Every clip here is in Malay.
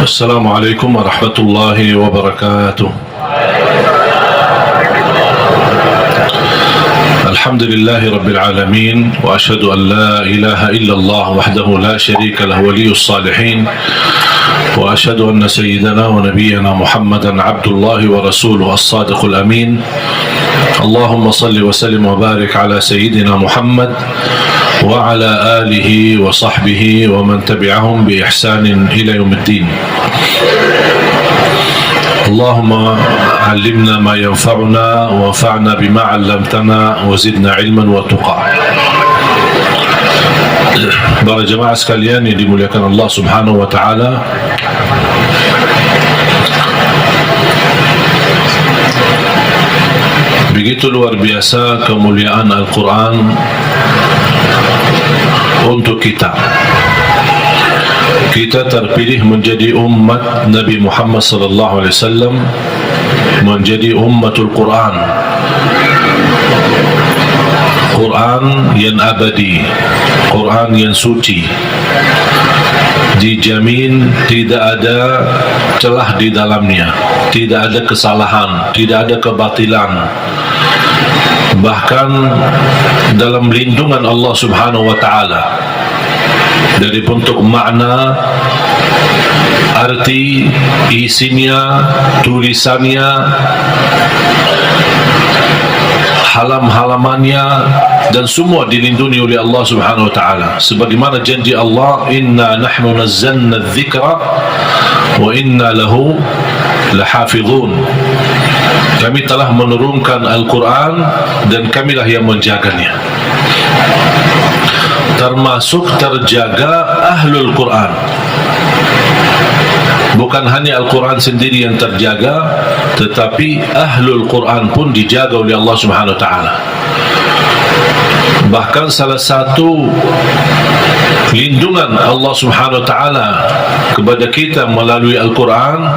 السلام عليكم ورحمة الله وبركاته. الحمد لله رب العالمين، وأشهد أن لا إله إلا الله وحده لا شريك له ولي الصالحين، وأشهد أن سيدنا ونبينا محمدا عبد الله ورسوله الصادق الأمين. اللهم صل وسلم وبارك على سيدنا محمد وعلى آله وصحبه ومن تبعهم بإحسان إلى يوم الدين. اللهم علمنا ما ينفعنا وانفعنا بما علمتنا وزدنا علما وتقى. Para jemaah sekalian yang dimuliakan Allah Subhanahu wa taala, begitu luar biasa kemuliaan Al-Quran untuk kita. Kita terpilih menjadi umat Nabi Muhammad sallallahu alaihi wasallam, menjadi ummatul Quran. Quran yang abadi, Quran yang suci, dijamin tidak ada celah di dalamnya, tidak ada kesalahan, tidak ada kebatilan. Bahkan dalam lindungan Allah Subhanahu wa taala, dari bentuk makna, arti, isinya, tulisannya, halam-halamannya, dan semua dilindungi oleh Allah Subhanahu wa taala. Sebagaimana janji Allah, inna nahnu nazzalna adh-dhikra wa inna lahu lahafizun. Kami telah menurunkan Al-Quran dan kamilah yang menjaganya. Termasuk terjaga Ahlul Quran. Bukan hanya Al-Quran sendiri yang terjaga, tetapi Ahlul Quran pun dijaga oleh Allah Subhanahu wa taala. Bahkan salah satu lindungan Allah Subhanahu wa taala kepada kita melalui Al-Quran,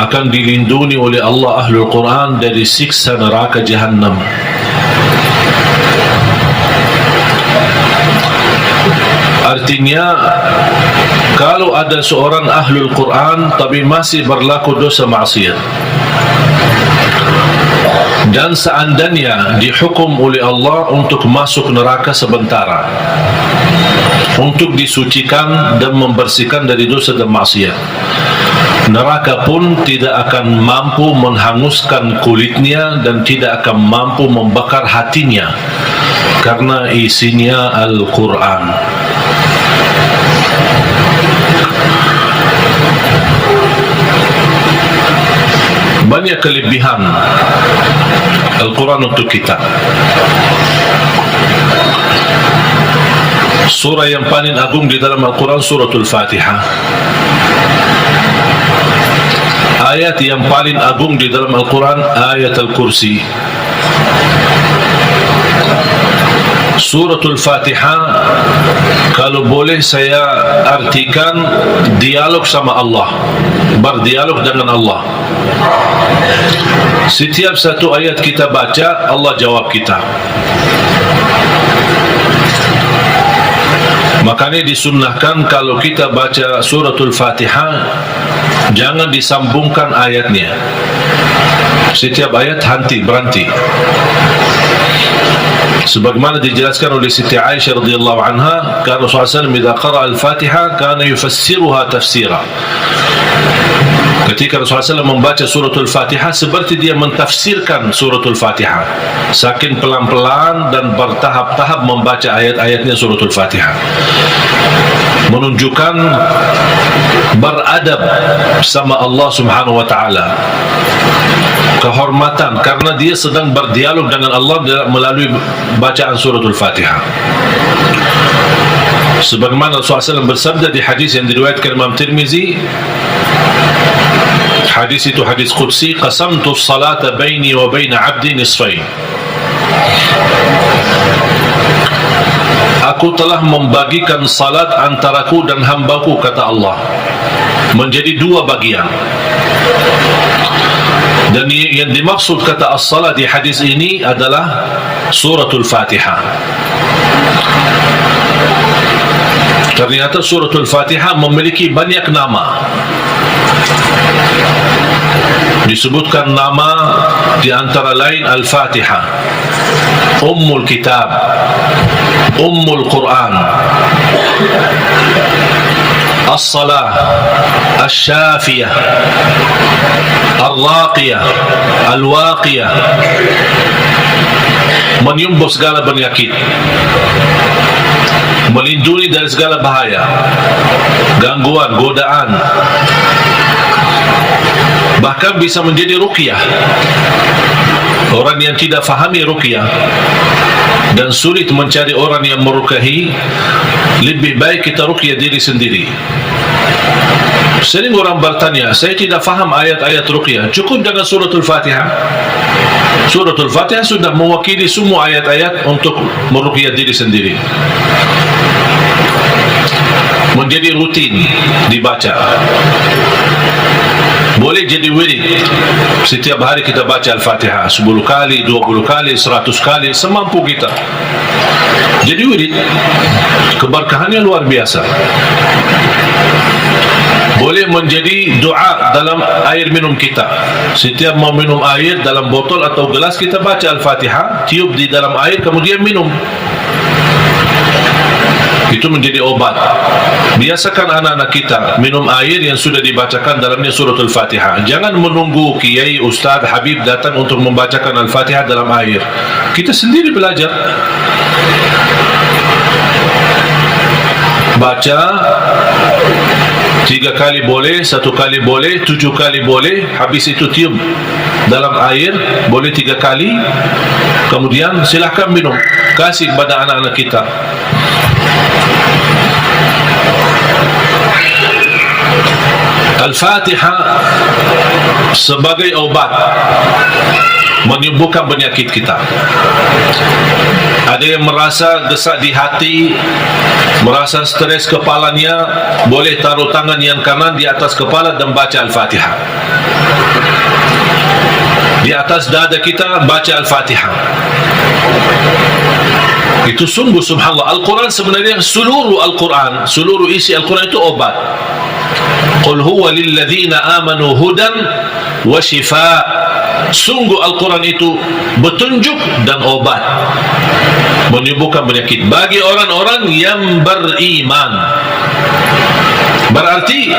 akan dilindungi oleh Allah Ahlul Quran dari siksa neraka Jahannam. Artinya, kalau ada seorang Ahlul Quran tapi masih berlaku dosa maksiat, dan seandainya dihukum oleh Allah untuk masuk neraka sementara, untuk disucikan dan membersihkan dari dosa dan maksiat, neraka pun tidak akan mampu menghanguskan kulitnya dan tidak akan mampu membakar hatinya, karena isinya Al-Quran. Banyak kelebihan Al-Quran untuk kita. Surah yang paling agung di dalam Al-Quran Suratul Fatihah. Ayat yang paling agung di dalam Al-Quran ayat Al-Kursi. Suratul Fatihah, kalau boleh saya artikan dialog sama Allah, berdialog dengan Allah. Setiap satu ayat kita baca, Allah jawab kita. Makanya disunnahkan kalau kita baca Suratul Fatihah, jangan disambungkan ayatnya. Setiap ayat berhenti. Sebagaimana dijelaskan oleh Siti Aisyah radhiyallahu anha, kana Rasulullah SAW idza qara'a al-Fatihah kana yufassiruha tafsira. Ketika Rasulullah SAW membaca suratul Fatihah, seperti dia mentafsirkan suratul Fatihah, saking pelan-pelan dan bertahap-tahap membaca ayat-ayatnya suratul Fatihah, menunjukkan beradab sama Allah Subhanahu wa taala, kehormatan, karena dia sedang berdialog dengan Allah melalui bacaan suratul Fatihah. Sebagaimana Rasulullah SAW bersabda di hadis yang diriwayatkan Imam Tirmizi, hadis itu hadis qudsi, qasamtu as-salata baini wa baina 'abdi nisfain. Aku telah membagikan salat antaraku dan hambaku, kata Allah, menjadi dua bagian. Dan yang dimaksud kata as-salat di hadis ini adalah suratul Fatihah. Ternyata suratul Fatihah memiliki banyak nama. Disebutkan nama di antara lain Al-Fatihah, Ummul Kitab, Ummul Quran, As-Salah, Asy-Syafiyah, Ar-Raqiyah, Al-Waqiyah, menyembuh segala penyakit, melindungi dari segala bahaya, gangguan, godaan, bahkan bisa menjadi ruqyah. Orang yang tidak fahami ruqyah dan sulit mencari orang yang meruqyahi, lebih baik kita ruqyah diri sendiri. Sering orang bertanya, saya tidak faham ayat-ayat ruqyah, cukup dengan suratul Fatihah. Suratul Fatihah sudah mewakili semua ayat-ayat untuk meruqyah diri sendiri, menjadi rutin dibaca. Boleh jadi wirid, setiap hari kita baca Al-Fatihah 10 kali, 20 kali, 100 kali, semampu kita. Jadi wirid, keberkahannya luar biasa. Boleh menjadi doa dalam air minum kita. Setiap mau minum air dalam botol atau gelas, kita baca Al-Fatihah, tiup di dalam air, kemudian minum. Itu menjadi obat. Biasakan anak-anak kita minum air yang sudah dibacakan dalamnya suratul Fatihah. Jangan menunggu kiai, ustaz, habib datang untuk membacakan Al-Fatihah dalam air. Kita sendiri belajar. Baca 3 kali boleh, 1 kali boleh, 7 kali boleh. Habis itu tiup dalam air, boleh 3 kali. Kemudian silahkan minum. Kasih kepada anak-anak kita. Al-Fatihah sebagai obat menyembuhkan penyakit kita. Ada yang merasa gesak di hati, merasa stres kepalanya, boleh taruh tangan yang kanan di atas kepala dan baca Al-Fatihah. Di atas dada kita baca Al-Fatihah. Itu sungguh subhanallah. Al-Quran sebenarnya seluruh Al-Quran, seluruh isi Al-Quran itu obat. Qul huwa lilladzina amanu hudan wa shifa. Sungguh Al-Quran itu petunjuk dan obat, menyembuhkan penyakit bagi orang-orang yang beriman. Berarti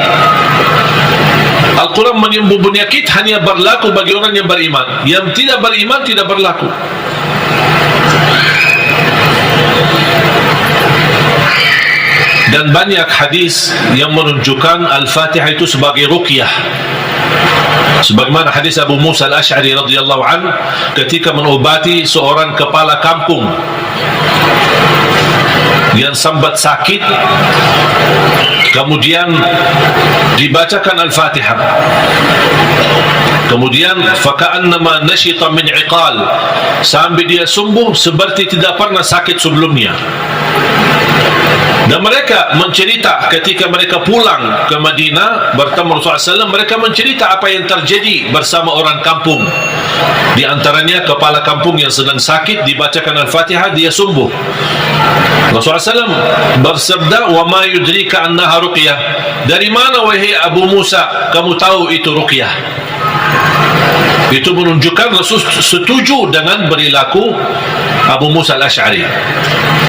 Al-Quran menyembuh penyakit hanya berlaku bagi orang yang beriman. Yang tidak beriman tidak berlaku. Dan banyak hadis yang menunjukkan Al-Fatihah itu sebagai ruqyah. Sebagaimana hadis Abu Musa Al-Asy'ari radhiyallahu anhu ketika mengobati seorang kepala kampung yang sambat sakit, kemudian dibacakan Al-Fatihah, kemudian faka'annama nashita min iqal, sampai dia sembuh seperti tidak pernah sakit sebelumnya. Dan mereka mencerita ketika mereka pulang ke Madinah bertemu Rasulullah SAW, mereka mencerita apa yang terjadi bersama orang kampung. Di antaranya kepala kampung yang sedang sakit, dibacakan Al-Fatihah, dia sembuh. Rasulullah SAW bersabda, "Wa ma yudrika annaha ruqyah." Dari mana wahai Abu Musa kamu tahu itu ruqyah? Itu menunjukkan Rasul setuju dengan perilaku Abu Musa Al-Asy'ari.